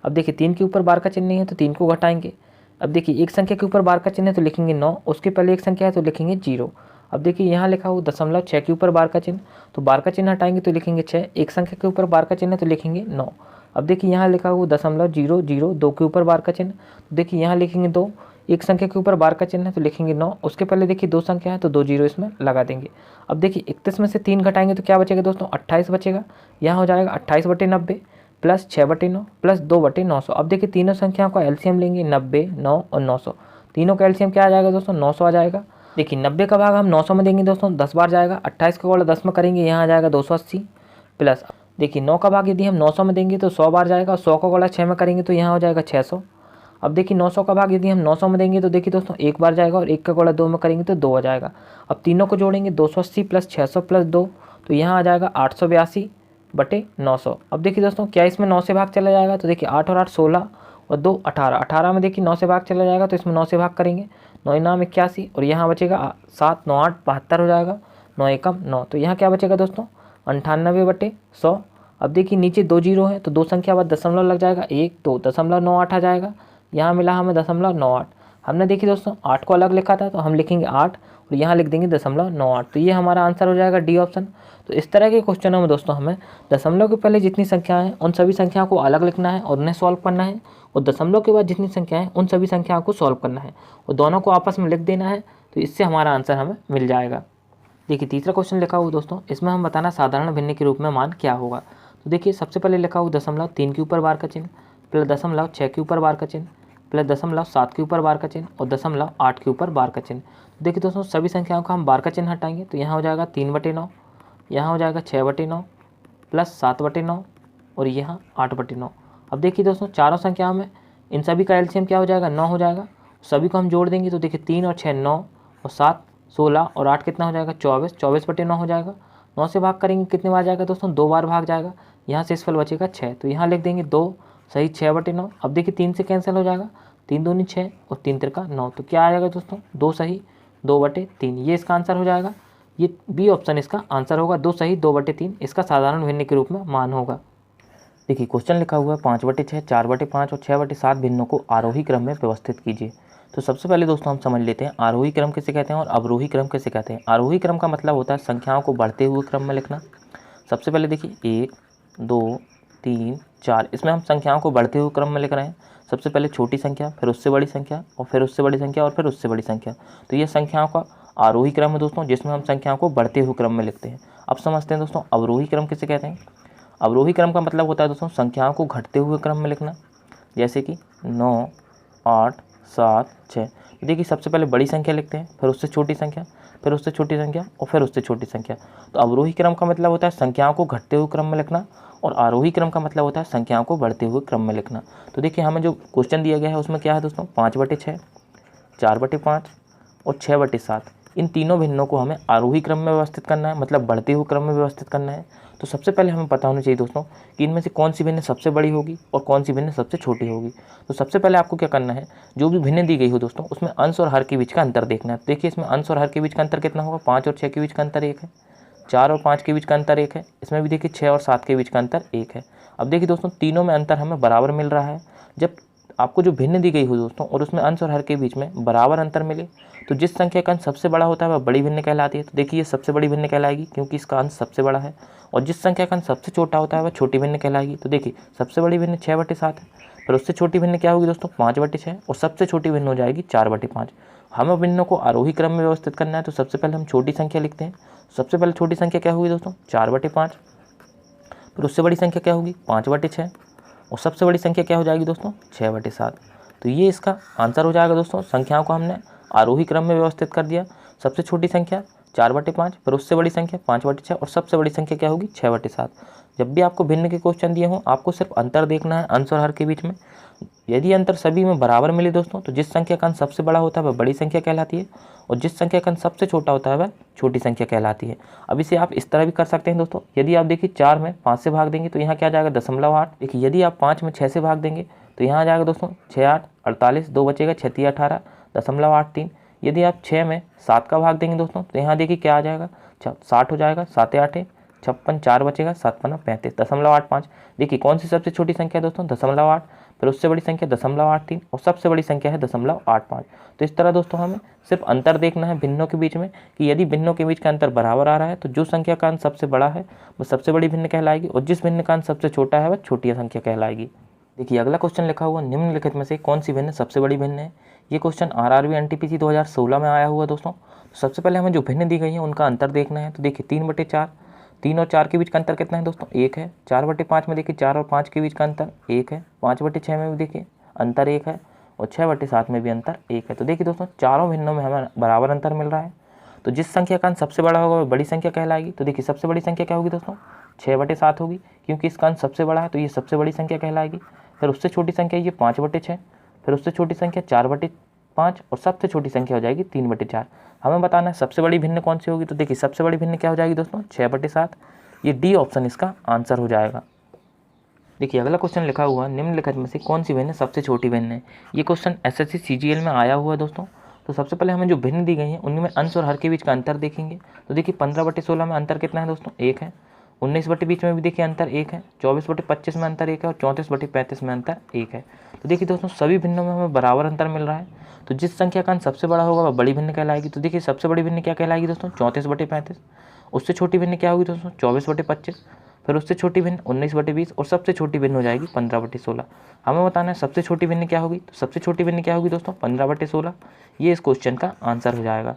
अब देखिए 3 के ऊपर बार का चिन्ह नहीं है तो 3 को घटाएंगे। अब देखिए एक संख्या के ऊपर बार का चिन्ह है तो लिखेंगे 9, उसके पहले एक संख्या है तो लिखेंगे 0। अब देखिए यहाँ लिखा हो दशमलव 6 के ऊपर बार का चिन्ह, तो बार का चिन्ह हटाएंगे तो लिखेंगे 6, एक संख्या के ऊपर बार का चिन्ह है तो लिखेंगे 9। अब देखिए यहाँ लिखा हो 0.002 के ऊपर बार का चिन्ह, तो देखिए यहाँ लिखेंगे 2, एक संख्या के ऊपर बार का चिन्ह है तो लिखेंगे 9, उसके पहले देखिए 2 संख्या है तो 2 जीरो इसमें लगा देंगे। अब देखिए 31 में से 3 घटाएंगे तो क्या बचेगा दोस्तों, 28 बचेगा। यहाँ हो जाएगा 28/90 प्लस 6/9 प्लस 2/900। अब देखिए तीनों संख्याओं का एलसीएम लेंगे, 90, 9 और 900। तीनों का एलसीएम क्या आ जाएगा दोस्तों, 900 आ जाएगा। देखिए 90 का भाग हम 900 में देंगे दोस्तों, 10 बार जाएगा। 28 का गुणा 10 में करेंगे, यहाँ आ जाएगा 280 प्लस देखिए 9 का भाग यदि हम 900 में देंगे तो 100 बार जाएगा। 100 का गुणा 6 में करेंगे तो यहाँ हो जाएगा 600। अब देखिए 900 का भाग यदि हम 900 में देंगे तो देखिए दोस्तों एक बार जाएगा, और 1 का गुणा 2 में करेंगे तो 2 आ जाएगा। अब तीनों को जोड़ेंगे, 280 प्लस 600 प्लस 2, तो यहाँ आ जाएगा 882/900। अब देखिए दोस्तों क्या इसमें 9 से भाग चला जाएगा, तो देखिए 8 और 8 16 और 2 18, 18 में देखिए 9 से भाग चला जाएगा तो इसमें 9 से भाग करेंगे, 9 नाम 81 और यहाँ बचेगा 7, 9 8 72 हो जाएगा, 9 एकम 9। तो यहाँ क्या बचेगा दोस्तों, 98/100। अब देखिए नीचे 2 जीरो है तो 2 संख्या बाद दशमलव लग जाएगा, 1 2 0.98 आ जाएगा। यहाँ मिला हमें 0.98। हमने देखिए दोस्तों 8 को अलग लिखा था तो हम लिखेंगे 8 और यहाँ लिख देंगे 0.98। तो ये हमारा आंसर हो जाएगा डी ऑप्शन। तो इस तरह के क्वेश्चनों में दोस्तों हमें दशमलव के पहले जितनी संख्याएं हैं उन सभी संख्याओं को अलग लिखना है और उन्हें सॉल्व करना है, और दशमलव के बाद जितनी संख्याएं उन सभी संख्याओं को सॉल्व करना है और दोनों को आपस में लिख देना है। तो इससे हमारा आंसर हमें मिल जाएगा। देखिए तीसरा क्वेश्चन लिखा हुआ दोस्तों, इसमें हम बताना साधारण भिन्न के रूप में मान क्या होगा। तो देखिए सबसे पहले लिखा हुआ 0.3 के ऊपर बार का चिन्ह प्लस 0.6 के ऊपर बार का चिन्ह प्लस 0.7 के ऊपर बार का चिन्ह और 0.8 के ऊपर बार का चिन्ह। तो देखिए दोस्तों सभी संख्याओं का हम बार का चिन्ह हटाएंगे तो यहाँ हो जाएगा 3/9, यहाँ हो जाएगा 6/9 प्लस 7/9 और यहाँ 8/9। अब देखिए दोस्तों चारों संख्याओं में इन सभी का एलसीएम क्या हो जाएगा, 9 हो जाएगा। सभी को हम जोड़ देंगे तो देखिए 3 और 6 9 और 7 16 और 8 कितना हो जाएगा 24, 24/9 हो जाएगा। 9 से भाग करेंगे कितने बार जाएगा दोस्तों, 2 बार भाग जाएगा। यहाँ से इस फल बचेगा 6, तो यहाँ लिख देंगे 2 सही 6/9। अब देखिए 3 से कैंसिल हो जाएगा, 3 दूनी 6 और 3 तिरका 9, तो क्या आ जाएगा दोस्तों 2 सही 2/3। ये इसका आंसर हो जाएगा, ये बी ऑप्शन इसका आंसर होगा, 2 सही 2/3 इसका साधारण भिन्न के रूप में मान होगा। देखिए क्वेश्चन लिखा हुआ है 5/6, 4/5 और 6/7 भिन्नों को आरोही क्रम में व्यवस्थित कीजिए। तो सबसे पहले दोस्तों हम समझ लेते हैं आरोही क्रम किसे कहते हैं और अवरोही क्रम किसे कहते हैं। आरोही क्रम का मतलब होता है संख्याओं को बढ़ते हुए क्रम में लिखना। सबसे पहले देखिए 1 2 3 4, इसमें हम संख्याओं को बढ़ते हुए क्रम में लिख रहे हैं। सबसे पहले छोटी संख्या, फिर उससे बड़ी संख्या और फिर उससे बड़ी संख्या और फिर उससे बड़ी संख्या। तो ये संख्याओं का आरोही क्रम है दोस्तों, जिसमें हम संख्याओं को बढ़ते हुए क्रम में लिखते हैं। अब समझते हैं दोस्तों अवरोही क्रम किसे कहते हैं। अवरोही क्रम का मतलब होता है दोस्तों संख्याओं को घटते हुए क्रम में लिखना, जैसे कि 9 8 7 6। देखिए सबसे पहले बड़ी संख्या लिखते हैं, फिर उससे छोटी संख्या, फिर उससे छोटी संख्या और फिर उससे छोटी संख्या। तो अवरोही क्रम का मतलब होता है संख्याओं को घटते हुए क्रम में लिखना, और आरोही क्रम का मतलब होता है संख्याओं को बढ़ते हुए क्रम में लिखना। तो देखिए हमें जो क्वेश्चन दिया गया है उसमें क्या है दोस्तों, 5/6, 4/5 और 6/7, इन तीनों भिन्नों को हमें आरोही क्रम में व्यवस्थित करना है, मतलब बढ़ते हुए क्रम में व्यवस्थित करना है। तो सबसे पहले हमें पता होना चाहिए दोस्तों कि इनमें से कौन सी भिन्न सबसे बड़ी होगी और कौन सी भिन्न सबसे छोटी होगी। तो सबसे पहले आपको क्या करना है, जो भी भिन्न दी गई हो दोस्तों उसमें अंश और हर के बीच का अंतर देखना है। देखिए इसमें अंश और हर के बीच का अंतर कितना होगा, 5 और 6 के बीच का अंतर 1 है, 4 और 5 के बीच का अंतर 1 है, इसमें भी देखिए 6 और 7 के बीच का अंतर 1 है। अब देखिए दोस्तों तीनों में अंतर हमें बराबर मिल रहा है। जब आपको जो भिन्न दी गई हो दोस्तों और उसमें अंश और हर के बीच में बराबर अंतर मिले तो जिस संख्या का अंश सबसे बड़ा होता है वह बड़ी भिन्न कहलाती है। तो देखिए ये सबसे बड़ी भिन्न कहलाएगी क्योंकि इसका अंश सबसे बड़ा है, और जिस संख्या का अंश सबसे छोटा होता है वह छोटी भिन्न कहलाएगी। तो देखिए सबसे बड़ी भिन्न 6/7 है, फिर उससे छोटी भिन्न क्या होगी दोस्तों 5/6 और सबसे छोटी भिन्न हो जाएगी 4/5। हमें भिन्नों को आरोही क्रम में व्यवस्थित करना है, तो सबसे पहले हम छोटी संख्या लिखते हैं। सबसे पहले छोटी संख्या क्या होगी दोस्तों 4/5, फिर उससे बड़ी संख्या क्या होगी 5/6 और सबसे बड़ी संख्या क्या हो जाएगी दोस्तों 6/7। तो ये इसका आंसर हो जाएगा दोस्तों। संख्याओं को हमने आरोही क्रम में व्यवस्थित कर दिया। सबसे छोटी संख्या 4/5, फिर उससे बड़ी संख्या 5/6 और सबसे बड़ी संख्या क्या होगी 6/7। जब भी आपको भिन्न के क्वेश्चन दिए हों आपको सिर्फ अंतर देखना है अंश और हर के बीच में। यदि अंतर सभी में बराबर मिले दोस्तों तो जिस संख्या का अंश सबसे बड़ा होता है वह बड़ी संख्या कहलाती है, और जिस संख्या का अंश सबसे छोटा होता है वह छोटी संख्या कहलाती है। अब इसे आप इस तरह भी कर सकते हैं दोस्तों, यदि आप देखिए 4 में 5 से भाग देंगे तो यहाँ क्या आ जाएगा 0.8। देखिए यदि आप 5 में 6 से भाग देंगे तो यहाँ आ जाएगा दोस्तों 6 8 48, 2 बचेगा 6 3 18 0.83। यदि आप 6 में 7 का भाग देंगे दोस्तों तो यहाँ देखिए क्या आ जाएगा 60 हो जाएगा, 7 8 56, 4 बचेगा 7 5 35 0.85। देखिए कौन सी सबसे छोटी संख्या है दोस्तों 0.8, फिर उससे बड़ी संख्या 0.83 और सबसे बड़ी संख्या है 0.85। तो इस तरह दोस्तों हमें सिर्फ अंतर देखना है भिन्नों के बीच में कि यदि भिन्नों के बीच का अंतर बराबर आ रहा है तो जो संख्या का अंत सबसे बड़ा है वो सबसे बड़ी भिन्न कहलाएगी और जिस भिन्न का अंत सबसे छोटा है वह छोटी संख्या कहलाएगी। देखिए अगला क्वेश्चन लिखा हुआ निम्नलिखित में से कौन सी भिन्न सबसे बड़ी भिन्न है। ये क्वेश्चन आरआरबी एनटीपीसी 2016 में आया हुआ दोस्तों। तो सबसे पहले हमें जो भिन्न दी गई है उनका अंतर देखना है। तो देखिए 3/4, 3 और 4 के बीच का अंतर कितना है दोस्तों, 1 है। 4/5 में देखिए 4 और 5 के बीच का अंतर 1 है। 5/6 में भी देखिए अंतर 1 है और 6/7 में भी अंतर 1 है। तो देखिए दोस्तों चारों भिन्नों में हमें बराबर अंतर मिल रहा है। तो जिस संख्या का अंत सबसे बड़ा होगा वह बड़ी संख्या कहलाएगी। तो देखिए सबसे बड़ी संख्या क्या होगी दोस्तों, 6/7 होगी क्योंकि इसका अंत सबसे बड़ा है तो ये सबसे बड़ी संख्या कहलाएगी। फिर उससे छोटी संख्या ये 5/6, फिर उससे छोटी संख्या 4/5 और सबसे छोटी संख्या हो जाएगी 3/4। हमें बताना है सबसे बड़ी भिन्न कौन सी होगी। तो देखिए सबसे बड़ी भिन्न क्या हो जाएगी दोस्तों, 6/7। ये डी ऑप्शन इसका आंसर हो जाएगा। देखिए अगला क्वेश्चन लिखा हुआ निम्नलिखित में से कौन सी भिन्न सबसे छोटी भिन्न है। ये क्वेश्चन एसएससी सीजीएल में आया हुआ है दोस्तों। तो सबसे पहले हमें जो भिन्न दी गई है उनमें अंश और हर के बीच का अंतर देखेंगे। तो देखिए 15/16 में अंतर कितना है दोस्तों, 1 है। 19/20 में भी देखिए अंतर 1 है। 24/25 में अंतर 1 है और 34/35 में अंतर 1 है। तो देखिए दोस्तों सभी भिन्नों में हमें बराबर अंतर मिल रहा है। तो जिस संख्या का अंत सबसे बड़ा होगा वह बड़ी भिन्न कहलाएगी। तो देखिए सबसे बड़ी भिन्न क्या कहलाएगी दोस्तों, 34/35। उससे छोटी भिन्न क्या होगी दोस्तों, 24/25। फिर उससे छोटी भिन्न 19/20 और सबसे छोटी भिन्न हो जाएगी 15/16। हमें बताना है सबसे छोटी भिन्न क्या होगी। तो सबसे छोटी भिन्न क्या होगी दोस्तों, 15/16। ये इस क्वेश्चन का आंसर हो जाएगा।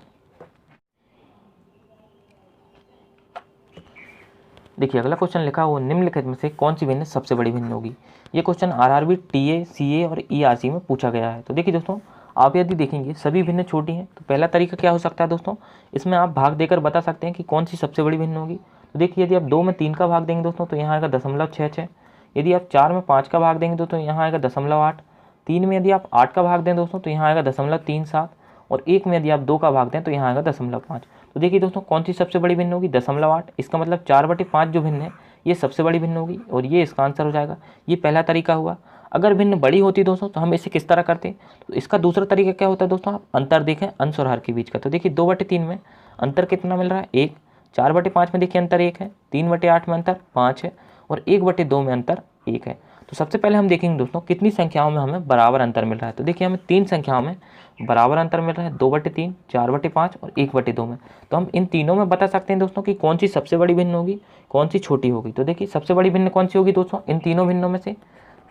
देखिए अगला क्वेश्चन लिखा हुआ निम्नलिखित में से कौन सी भिन्न सबसे बड़ी भिन्न होगी। ये क्वेश्चन आरआरबी, टीए, सीए और ईआरसी में पूछा गया है। तो देखिए दोस्तों आप यदि देखेंगे सभी भिन्न छोटी हैं तो पहला तरीका क्या हो सकता है दोस्तों, इसमें आप भाग देकर बता सकते हैं कि कौन सी सबसे बड़ी भिन्न होगी। तो देखिए यदि आप 2 में 3 का भाग देंगे दोस्तों तो यहाँ आएगा 0.66। यदि आप 4 में 5 का भाग देंगे दोस्तों यहाँ आएगा 0.8। 3 में यदि आप 8 का भाग दें दोस्तों तो यहाँ आएगा 0.37 और 1 में यदि आप 2 का भाग दें तो यहाँ आएगा 0.5। तो देखिए दोस्तों कौन सी सबसे बड़ी भिन्न होगी, 0.8। इसका मतलब 4/5 जो भिन्न है ये सबसे बड़ी भिन्न होगी और ये इसका आंसर हो जाएगा। ये पहला तरीका हुआ। अगर भिन्न बड़ी होती दोस्तों तो हम इसे किस तरह करते, तो इसका दूसरा तरीका क्या होता है दोस्तों, आप अंतर देखें अंश और हर के बीच का। तो देखिए 2/3 में अंतर कितना मिल रहा है, 1। 4/5 में देखिए अंतर 1 है। 3/8 में अंतर 5 है और 1/2 में अंतर 1 है। तो सबसे पहले हम देखेंगे दोस्तों कितनी संख्याओं में हमें बराबर अंतर मिल रहा है। तो देखिए हमें 3 संख्याओं में बराबर अंतर मिल रहा है, 2/3, 4/5 और 1/2 में। तो हम इन तीनों में बता सकते हैं दोस्तों कि कौन सी सबसे बड़ी भिन्न होगी, कौन सी छोटी होगी। तो देखिए सबसे बड़ी भिन्न कौन सी होगी दोस्तों, इन तीनों भिन्नों में से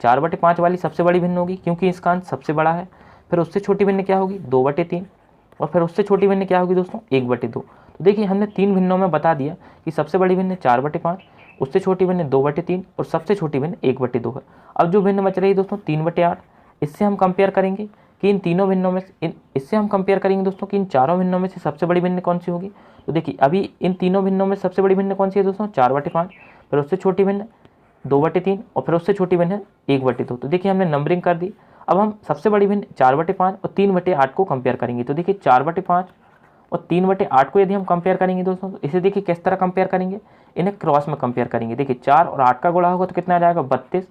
4/5 वाली सबसे बड़ी भिन्न होगी क्योंकि इसका अंत सबसे बड़ा है। फिर उससे छोटी भिन्न क्या होगी, 2/3 और फिर उससे छोटी भिन्न क्या होगी दोस्तों, 1/2। तो देखिए हमने 3 भिन्नों में बता दिया कि सबसे बड़ी भिन्न 4/5, उससे छोटी भिन्न 2/3 और सबसे छोटी भिन्न 1/2 है। अब जो भिन्न बच रही है दोस्तों 3/8, इससे हम कंपेयर करेंगे कि इन तीनों भिन्नों में इससे हम कंपेयर करेंगे दोस्तों कि इन चारों भिन्नों में से सबसे बड़ी भिन्न कौन सी होगी। तो देखिए अभी इन तीनों भिन्नों में सबसे बड़ी भिन्न कौन सी है दोस्तों, 4/5। फिर उससे छोटी भिन्न 2/3 और फिर उससे छोटी भिन्न 1/2। तो देखिए हमने नंबरिंग कर दी। अब हम सबसे बड़ी भिन्न 4/5 और 3/8 को कंपेयर करेंगे। तो देखिए 4/5 और 3/8 को यदि हम कंपेयर करेंगे दोस्तों तो इसे देखिए किस तरह कंपेयर करेंगे, इन्हें क्रॉस में कंपेयर करेंगे। देखिए 4 और 8 का गुणा होगा तो कितना आ जाएगा, 32।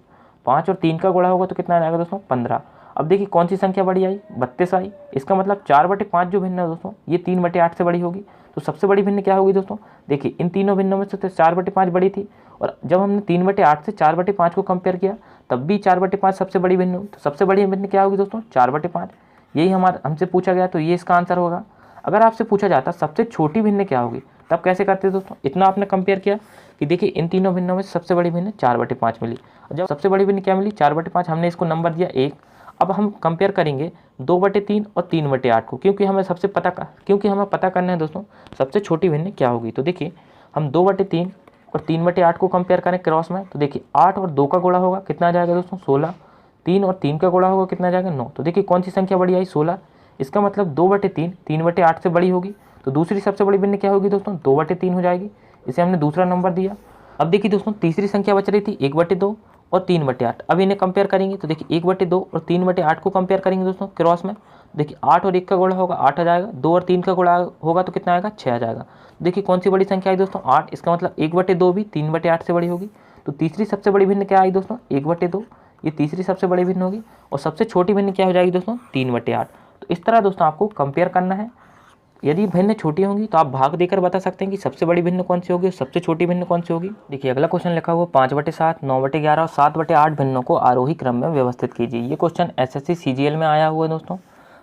5 और 3 का गुणा होगा तो कितना आ जाएगा दोस्तों, 15। अब देखिए कौन सी संख्या बड़ी आई, 32 आई। इसका मतलब 4/5 जो भिन्न है दोस्तों ये 3/8 से बड़ी होगी। तो सबसे बड़ी भिन्न क्या होगी दोस्तों, देखिए इन तीनों भिन्नों में से तो 4/5 बड़ी थी और जब हमने 3/8 से 4/5 को कंपेयर किया तब भी 4/5 सबसे बड़ी भिन्न हुई। तो सबसे बड़ी भिन्न क्या होगी दोस्तों, 4/5। यही हमसे पूछा गया तो ये इसका आंसर होगा। अगर आपसे पूछा जाता सबसे छोटी भिन्न क्या होगी तब कैसे करते दोस्तों, इतना आपने कंपेयर किया कि देखिए इन तीनों भिन्नों में सबसे बड़ी भिन्न 4/5 मिली। जब सबसे बड़ी भिन्न क्या मिली, 4/5, हमने इसको नंबर दिया 1। अब हम कंपेयर करेंगे 2/3 और 3/8 को क्योंकि हमें पता करना है दोस्तों सबसे छोटी भिन्न क्या होगी। तो देखिए हम 2/3 और 3/8 को कंपेयर करें क्रॉस में। तो देखिए 8 और 2 का गुणा होगा कितना आ जाएगा दोस्तों, 16। 3 और 3 का गुणा होगा कितना आ जाएगा, 9। तो देखिए कौन सी संख्या बड़ी आई, 16। इसका मतलब 2/3 3/8 से बड़ी होगी। तो दूसरी सबसे बड़ी भिन्न क्या होगी दोस्तों, 2/3 हो जाएगी। इसे हमने दूसरा नंबर दिया। अब देखिए दोस्तों तीसरी संख्या बच रही थी 1/2 और 3/8। अब इन्हें कंपेयर करेंगे तो देखिए 1/2 और 3/8 को कंपेयर करेंगे दोस्तों क्रॉस में। देखिए 8 और 1 का गुणा होगा 8 आ जाएगा, 2 और 3 का गुणा होगा तो कितना आएगा, 6 आ जाएगा। देखिए कौन सी बड़ी संख्या आई दोस्तों, 8। इसका मतलब 1/2 भी 3/8 से बड़ी होगी। तो तीसरी सबसे बड़ी भिन्न क्या आई दोस्तों, 1/2। ये तीसरी सबसे बड़ी भिन्न होगी और सबसे छोटी भिन्न क्या हो जाएगी दोस्तों, 3/8। तो इस तरह दोस्तों आपको कंपेयर करना है यदि भिन्न छोटी होंगी तो आप भाग देकर बता सकते हैं कि सबसे बड़ी भिन्न कौन सी होगी और सबसे छोटी भिन्न कौन सी होगी। देखिए अगला क्वेश्चन लिखा हुआ 5/7, 9/11 और 7/8 भिन्नों को आरोही क्रम में व्यवस्थित कीजिए। ये क्वेश्चन SSC CGL में आया हुआ है दोस्तों।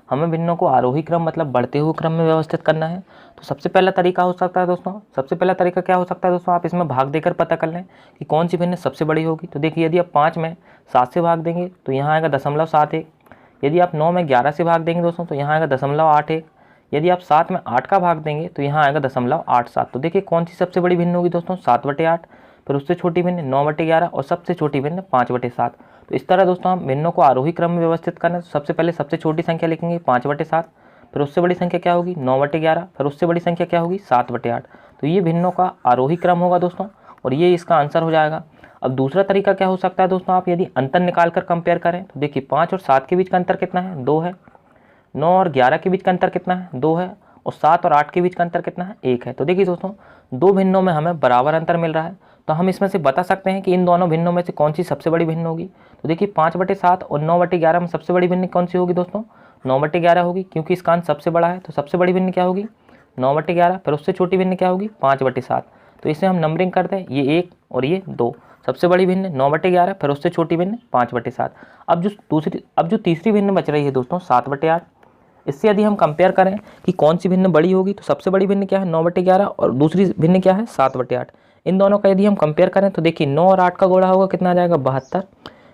हमें भिन्नों को आरोही क्रम मतलब बढ़ते हुए क्रम में व्यवस्थित करना है। तो सबसे पहला तरीका हो सकता है दोस्तों, सबसे पहला तरीका क्या हो सकता है दोस्तों, आप इसमें भाग देकर पता कर लें कि कौन सी भिन्न सबसे बड़ी होगी। तो देखिए यदि आप 5 में 7 से भाग देंगे तो यहाँ आएगा 0.71। यदि आप 9 में 11 से भाग देंगे दोस्तों तो यहाँ आएगा 0.81। यदि आप 7 में 8 का भाग देंगे तो यहाँ आएगा 0.87। तो देखिए कौन सी सबसे बड़ी भिन्न होगी दोस्तों, 7/8, फिर उससे छोटी भिन्न 9/11 और सबसे छोटी भिन्न 5/7। तो इस तरह दोस्तों हम भिन्नों को आरोही क्रम में व्यवस्थित करना है। तो सबसे पहले सबसे छोटी संख्या लिखेंगे 5/7, फिर उससे बड़ी संख्या क्या होगी 9/11, फिर उससे बड़ी संख्या क्या होगी 7/8। तो ये भिन्नों का आरोही क्रम होगा दोस्तों और ये इसका आंसर हो जाएगा। अब दूसरा तरीका क्या हो सकता है दोस्तों, आप यदि अंतर निकाल कर कंपेयर करें तो देखिए 5 और 7 के बीच का अंतर कितना है, 2 है। 9 और 11 के बीच का अंतर कितना है, 2 है। और 7 और 8 के बीच का अंतर कितना है, 1 है। तो देखिए दोस्तों दो भिन्नों में हमें बराबर अंतर मिल रहा है, तो हम इसमें से बता सकते हैं कि इन दोनों भिन्नों में से कौन सी सबसे बड़ी भिन्न होगी। तो देखिए 5/7 और 9/11 में सबसे बड़ी भिन्न कौन सी होगी दोस्तों, 9/11 होगी, क्योंकि इसका अंश सबसे बड़ा है। तो सबसे बड़ी भिन्न क्या होगी 9/11, फिर उससे छोटी भिन्न क्या होगी 5/7। तो इसे हम नंबरिंग करते हैं, ये 1 और ये 2। सबसे बड़ी भिन्न 9/11, फिर उससे छोटी भिन्न 5/7। अब जो तीसरी भिन्न बच रही है दोस्तों 7/8। इससे यदि हम कंपेयर करें कि कौन सी भिन्न बड़ी होगी तो सबसे बड़ी भिन्न क्या है 9/11 और दूसरी भिन्न क्या है 7/8। इन दोनों का यदि हम कंपेयर करें तो देखिए 9 और 8 का गुणा होगा कितना आ जाएगा 72,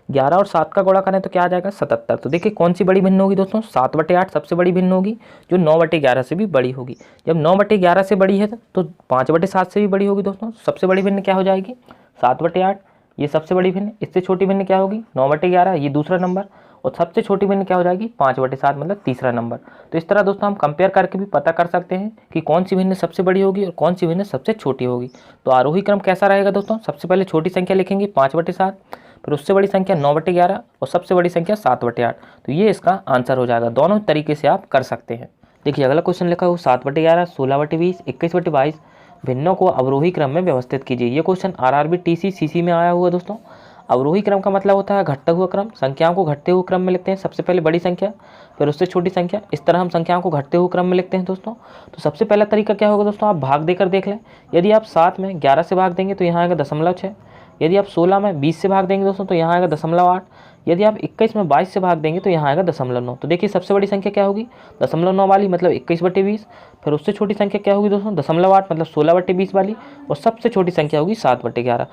11 और 7 का गुणा करें तो क्या आ जाएगा 77। तो देखिए कौन सी बड़ी भिन्न होगी दोस्तों, 7/8 सबसे बड़ी भिन्न होगी जो 9/11 से भी बड़ी होगी। जब 9/11 से बड़ी है तो 5/7 से भी बड़ी होगी दोस्तों। सबसे बड़ी भिन्न क्या हो जाएगी 7/8, ये सबसे बड़ी भिन्न। इससे छोटी भिन्न क्या होगी 9/11, ये दूसरा नंबर। और सबसे छोटी भिन्न क्या हो जाएगी 5/7 मतलब तीसरा नंबर। तो इस तरह दोस्तों हम कंपेयर करके भी पता कर सकते हैं कि कौन सी भिन्न सबसे बड़ी होगी और कौन सी भिन्न सबसे छोटी होगी। तो आरोही क्रम कैसा रहेगा दोस्तों, सबसे पहले छोटी संख्या लिखेंगे 5/7, फिर उससे बड़ी संख्या 9/11 और सबसे बड़ी संख्या 7/8। तो ये इसका आंसर हो जाएगा। दोनों तरीके से आप कर सकते हैं। देखिए अगला क्वेश्चन लिखा हो 7/11, 16/20, 21/22 भिन्नों को अवरोही क्रम में व्यवस्थित कीजिए। ये क्वेश्चन RRB TC CC में आया हुआ दोस्तों। अवरोही क्रम का मतलब होता है घटता हुआ क्रम। संख्याओं को घटते हुए क्रम में लिखते हैं, सबसे पहले बड़ी संख्या फिर उससे छोटी संख्या। इस तरह हम संख्याओं को घटते हुए क्रम में लिखते हैं दोस्तों। तो सबसे पहला तरीका क्या होगा दोस्तों, आप भाग देकर देख लें। यदि आप 7 में 11 से भाग देंगे तो यहाँ आएगा 0.6। यदि आप 16 में 20 से भाग देंगे दोस्तों तो यहाँ आएगा 0.8। यदि आप 21 में 22 से भाग देंगे तो यहाँ आएगा 0.9। तो देखिए सबसे बड़ी संख्या क्या होगी 0.9 वाली मतलब 21/20। फिर उससे छोटी संख्या क्या होगी दोस्तों 0.8 मतलब 16/20 वाली। और सबसे छोटी संख्या होगी 7/11।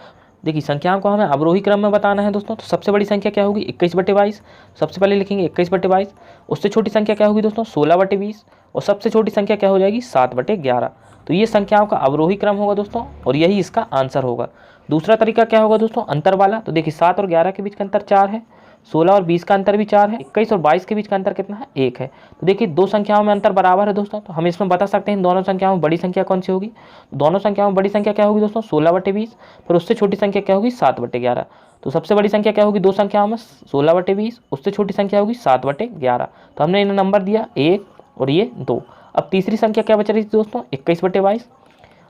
देखिए संख्याओं को हमें अवरोही क्रम में बताना है दोस्तों। तो सबसे बड़ी संख्या क्या होगी 21/22, सबसे पहले लिखेंगे 21/22। उससे छोटी संख्या क्या होगी दोस्तों 16/20 और सबसे छोटी संख्या क्या हो जाएगी 7/11। तो ये संख्याओं का अवरोही क्रम होगा दोस्तों और यही इसका आंसर होगा। दूसरा तरीका क्या होगा दोस्तों, अंतर वाला। तो देखिए 7 और 11 के बीच का अंतर 4 है, 16 और 20 का अंतर भी 4 है, 21 और 22 के बीच का अंतर कितना है 1 है। तो देखिए दो संख्याओं में अंतर बराबर है दोस्तों। तो हम इसमें बता सकते हैं इन दोनों संख्याओं में बड़ी संख्या कौन सी होगी। दोनों संख्याओं में बड़ी संख्या क्या होगी दोस्तों 16/20, फिर उससे छोटी संख्या क्या होगी 7/11। तो सबसे बड़ी संख्या क्या होगी दो संख्याओं में 16/20, उससे छोटी संख्या होगी 7/11। तो हमने इन्हें नंबर दिया 1 और ये 2। अब तीसरी संख्या क्या बच रही थी दोस्तों 21/22।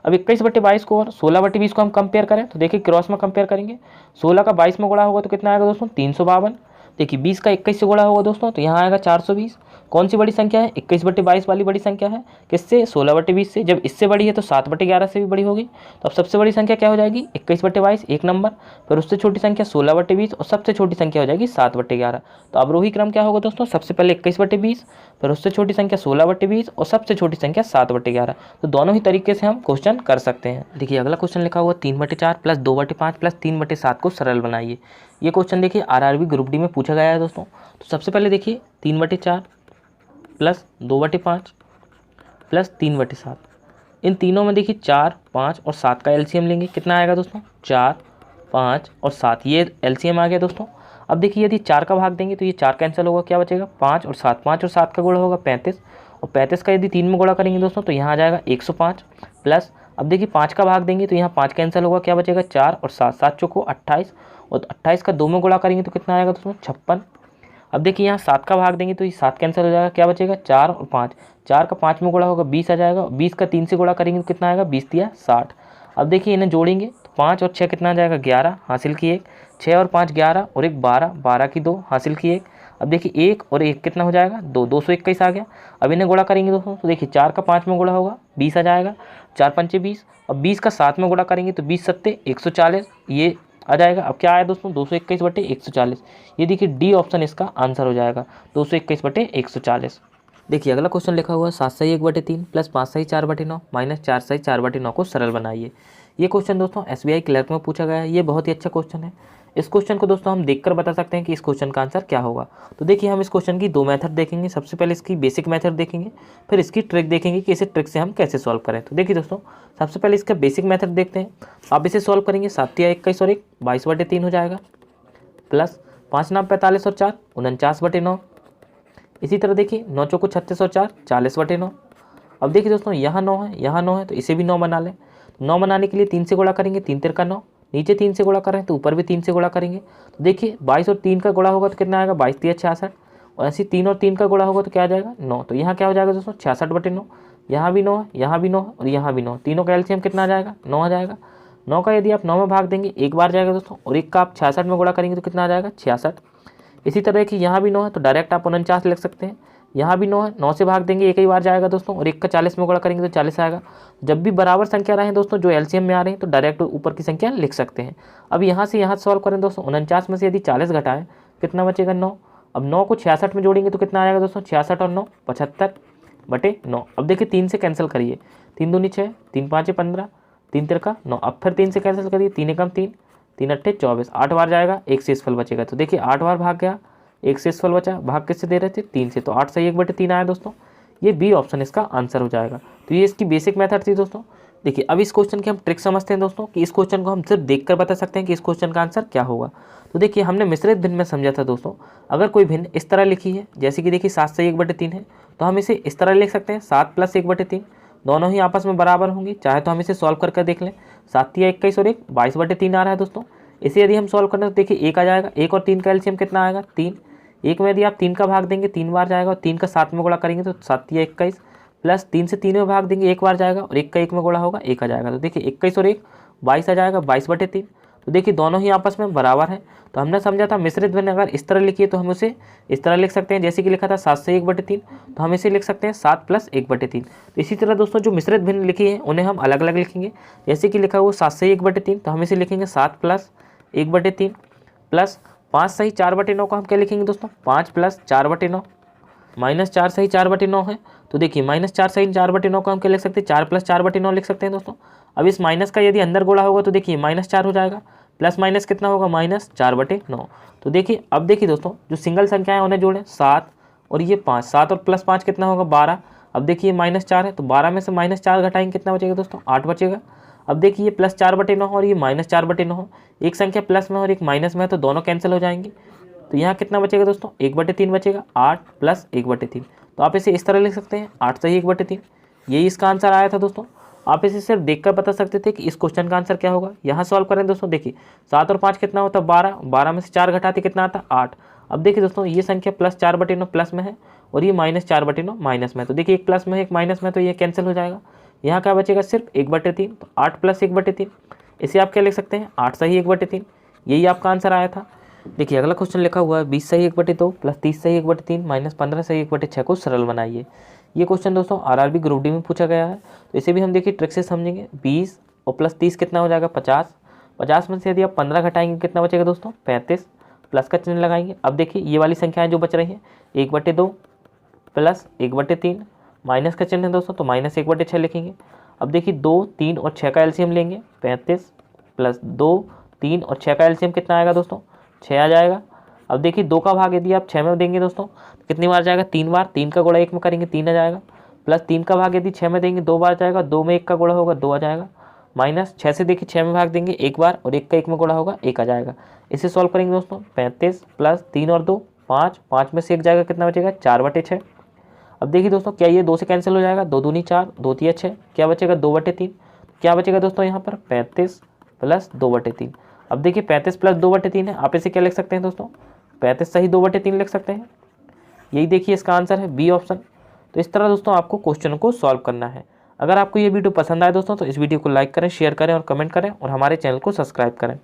अब 21/22 को और 16/20 को हम कंपेयर करें तो देखिए क्रॉस में कंपेयर करेंगे। 16 का 22 में गुणा होगा तो कितना आएगा दोस्तों 352। देखिए 20 का 21 से गुणा होगा दोस्तों तो यहाँ आएगा 420। कौन सी बड़ी संख्या है 21/22 वाली बड़ी संख्या है, किससे 16/20 से। जब इससे बड़ी है तो 7/11 से भी बड़ी होगी। तो अब सबसे बड़ी संख्या क्या हो जाएगी 21/22 एक नंबर, फिर उससे छोटी संख्या 16/20 और सबसे छोटी संख्या हो जाएगी 7/11। तो अवरोही क्रम क्या होगा दोस्तों, सबसे पहले 21/20, फिर उससे छोटी संख्या 16/20 और सबसे छोटी संख्या 7/11। तो दोनों ही तरीके से हम क्वेश्चन कर सकते हैं। देखिए अगला क्वेश्चन लिखा हुआ 3/4 + 2/5 + 3/7 को सरल बनाइए। ये क्वेश्चन देखिए RRB ग्रुप डी में पूछा गया है दोस्तों। तो सबसे पहले देखिए 3/4 + 2/5 + 3/7। इन तीनों में देखिए 4, 5 और 7 का LCM लेंगे। कितना आएगा दोस्तों 4, 5 और 7, ये LCM आ गया दोस्तों। अब देखिए यदि 4 का भाग देंगे तो ये 4 कैंसिल होगा, क्या बचेगा 5 और 7। 5 और 7 का गुणा होगा 35 और 35 का यदि 3 में गुणा करेंगे दोस्तों तो यहाँ आ जाएगा 105 प्लस। अब देखिए 5 का भाग देंगे तो यहाँ 5 कैंसिल होगा, क्या बचेगा 4 और 7। 7 चौको 28 और 28 का 2 में गुणा करेंगे तो कितना आएगा दोस्तों 56। अब देखिए यहाँ 7 का भाग देंगे तो ये 7 कैंसिल हो जाएगा, क्या बचेगा 4 और 5। 4 का 5 में गुणा होगा 20 आ जाएगा। 20 का 3 से गुणा करेंगे तो कितना आएगा 20 × 60। अब देखिए इन्हें जोड़ेंगे तो 5 और 6 कितना आ जाएगा 11, हासिल की 1। 6 और 5 11 और 1 12, 12 की 2 हासिल की 1। अब देखिए 1 और 1 कितना हो जाएगा 2, 221 आ गया। अब इन्हें गुणा करेंगे दोस्तों तो देखिए 4 का 5 में गुणा होगा 20 आ जाएगा, 4 पंचे 20। अब 20 का 7 में गुणा करेंगे तो 20 सत्ते 140, ये आ जाएगा। अब क्या आया दोस्तों 221/140। ये देखिए डी ऑप्शन इसका आंसर हो जाएगा 221/140। देखिए अगला क्वेश्चन लिखा हुआ है 7 सही 1/3 प्लस 5 सही 4/9 माइनस 4 सही 4/9 को सरल बनाइए। ये क्वेश्चन दोस्तों SBI क्लर्क में पूछा गया है। ये बहुत ही अच्छा क्वेश्चन है। इस क्वेश्चन को दोस्तों हम देखकर बता सकते हैं कि इस क्वेश्चन का आंसर क्या होगा। तो देखिए हम इस क्वेश्चन की 2 मेथड देखेंगे। सबसे पहले इसकी बेसिक मेथड देखेंगे, फिर इसकी ट्रिक देखेंगे कि इसे ट्रिक से हम कैसे सॉल्व करें। तो देखिए दोस्तों सबसे पहले इसका बेसिक मेथड देखते हैं। आप इसे सॉल्व करेंगे 7 या 21 और 1 22/3 हो जाएगा, प्लस 5 9 45 और 4 49/9। इसी तरह देखिए 9 चौको 36 और 4 40/9। अब देखिए दोस्तों यहाँ 9 है, यहाँ 9 है, तो इसे भी 9 बना लें। 9 बनाने के लिए 3 से गुणा करेंगे, 3 तिरका 9, नीचे 3 से गुणा करें तो ऊपर भी 3 से गुणा करेंगे। तो देखिए 22 और 3 का गुणा होगा तो कितना आएगा 22 3 66, और ऐसे 3 और 3 का गुणा होगा तो क्या आ जाएगा 9। तो यहाँ क्या हो जाएगा दोस्तों 66/9। यहाँ भी 9 है, यहाँ भी 9 है और यहाँ भी 9, तीनों का एलसीएम कितना आ जाएगा 9 आ जाएगा। 9 का यदि आप 9 में भाग देंगे एक बार जाएगा दोस्तों, और 1 का आप 66 में गुणा करेंगे तो कितना आ जाएगा 66। इसी तरह देखिए यहाँ भी 9 है तो डायरेक्ट आप 49 लिख सकते हैं। यहाँ भी 9 है, 9 से भाग देंगे एक ही बार जाएगा दोस्तों, और 1 का 40 में गुणा करेंगे तो 40 आएगा। जब भी बराबर संख्या रहे दोस्तों जो एलसीएम में आ रहे हैं तो डायरेक्ट ऊपर की संख्या लिख सकते हैं। अब यहाँ से यहाँ सॉल्व करें दोस्तों, 49 में से यदि 40 घटाएं कितना बचेगा 9। अब 9 को 66 में जोड़ेंगे तो कितना आएगा दोस्तों 66 और 9 75/9। अब देखिए 3 से कैंसिल करिए, 3 दूनी 6, 3 5 15, 3 तिरका 9। अब फिर 3 से कैंसिल करिए, 3 एकम 3, 3 अट्ठे 24, 8 बार जाएगा, 1 शेषफल बचेगा। तो देखिए 8 बार भाग गया, 1 शेषफल बचा, भाग किससे दे रहे थे 3 से, तो 8 सही 1/3 आया दोस्तों। ये बी ऑप्शन इसका आंसर हो जाएगा। तो ये इसकी बेसिक मेथड थी दोस्तों। देखिए अब इस क्वेश्चन की हम ट्रिक समझते हैं दोस्तों कि इस क्वेश्चन को हम सिर्फ देखकर बता सकते हैं कि इस क्वेश्चन का आंसर क्या होगा। तो देखिए हमने मिश्रित भिन्न में समझा था दोस्तों। अगर कोई भिन्न इस तरह लिखी है, जैसे कि देखिए 7 सही 1/3 है, तो हम इसे इस तरह लिख सकते हैं 7 + 1/3, दोनों ही आपस में बराबर होंगी। चाहे तो हम इसे सॉल्व करके देख लें, 7 या 21 और 1 22/3 आ रहा है दोस्तों। इसे यदि हम सॉल्व करें तो देखिए 1 आ जाएगा, 1 और 3 का एलसीएम कितना आएगा 3। 1 में यदि आप 3 का भाग देंगे 3 बार जाएगा, और 3 का 7 में गुणा करेंगे तो 7 या 21, प्लस 3 से 3 में भाग देंगे एक बार जाएगा, और 1 का 1 में गुणा होगा 1 आ जाएगा। तो देखिए 21 और 1 22 आ जाएगा 22/3। तो देखिए दोनों ही आपस में बराबर हैं। तो हमने समझा था मिश्रित भिन्न अगर इस तरह लिखिए तो हम उसे इस तरह लिख सकते हैं, जैसे कि लिखा था 7 से 1/3, तो हम इसे लिख सकते हैं 7 + 1/3। तो इसी तरह दोस्तों जो मिश्रित भिन्न लिखी है उन्हें हम अलग अलग लिखेंगे। जैसे कि लिखा हुआ 7 से 1/3, तो हम इसे लिखेंगे 7 + 1/3, प्लस 5 सही 4/9 को हम क्या लिखेंगे दोस्तों 5 + 4/9, माइनस 4 सही 4/9 है। तो देखिए -4 सही 4/9 को हम क्या लिख सकते हैं 4 + 4/9 लिख सकते हैं दोस्तों। अब इस माइनस का यदि अंदर गुणा होगा तो देखिए -4 हो जाएगा, प्लस माइनस कितना होगा -4/9। तो देखिए अब देखिए दोस्तों जो सिंगल संख्या है उन्हें जोड़ें, 7 और ये 5, 7 और प्लस 5 कितना होगा 12। अब देखिए -4 है तो 12 में से -4 घटाएंगे कितना बचेगा दोस्तों 8 बचेगा। अब देखिए ये +4/9 और ये -4/9, एक संख्या प्लस में और एक माइनस में है तो दोनों कैंसिल हो जाएंगे। तो यहाँ कितना बचेगा दोस्तों 1/3 बचेगा, 8 + 1/3। तो आप इसे इस तरह लिख सकते हैं 8 सही 1/3। यही इसका आंसर आया था दोस्तों। आप इसे सिर्फ देखकर बता सकते थे कि इस क्वेश्चन का आंसर क्या होगा। यहाँ सॉल्व करें दोस्तों, देखिए 7 और 5 कितना होता है 12, 12 में से 4 घटाते कितना आता है 8। अब देखिए दोस्तों ये संख्या +4/9 प्लस में है और ये -4/9 माइनस में है। तो देखिए एक प्लस में है एक माइनस में, तो ये कैंसिल हो जाएगा। यहाँ क्या बचेगा सिर्फ 1/3, तो 8 + 1/3। इसे आप क्या लिख सकते हैं 8 सही 1/3। यही आपका आंसर आया था। देखिए अगला क्वेश्चन लिखा हुआ है 20 सही 1/2 प्लस 30 सही 1/3 माइनस 15 सही 1/6 को सरल बनाइए। ये क्वेश्चन दोस्तों आरआरबी ग्रुप डी में पूछा गया है। तो इसे भी हम देखिए ट्रिक से समझेंगे। 20 और प्लस 30 कितना हो जाएगा 50। 50 में से यदि आप 15 घटाएंगे कितना बचेगा दोस्तों 35, प्लस का चिन्ह लगाएंगे। अब देखिए ये वाली संख्याएं जो बच रही हैं 1/2 प्लस 1/3, माइनस का चिन्ह है दोस्तों तो -1/6 लिखेंगे। अब देखिए 2, 3 और 6 का एलसीएम लेंगे, 35 प्लस 2, 3 और 6 का एलसीएम कितना आएगा दोस्तों 6 आ जाएगा। अब देखिए 2 का भाग यदि आप 6 में देंगे दोस्तों तो कितनी बार जाएगा 3 बार, 3 का गुणा 1 में करेंगे 3 आ जाएगा, प्लस 3 का भाग यदि 6 में देंगे 2 बार जाएगा, 2 में 1 का गुणा होगा 2 आ जाएगा, माइनस 6 से देखिए 6 में भाग देंगे 1 बार और 1 का 1 में गुणा होगा 1 आ जाएगा। इसे सॉल्व करेंगे दोस्तों 35 प्लस 3 और 2 5, 5 में से 1 जाएगा कितना बचेगा 4/6। अब देखिए दोस्तों क्या ये 2 से कैंसिल हो जाएगा, 2 दूनी 4, 2 तिया 6, क्या बचेगा 2/3। क्या बचेगा दोस्तों यहाँ पर 35 प्लस 2/3। अब देखिए 35 प्लस 2/3 है, आप इसे क्या लिख सकते हैं दोस्तों 35 सही 2/3 लिख सकते हैं। यही देखिए इसका आंसर है बी ऑप्शन। तो इस तरह दोस्तों आपको क्वेश्चन को सॉल्व करना है। अगर आपको ये वीडियो पसंद आए दोस्तों तो इस वीडियो को लाइक करें, शेयर करें और कमेंट करें और हमारे चैनल को सब्सक्राइब करें।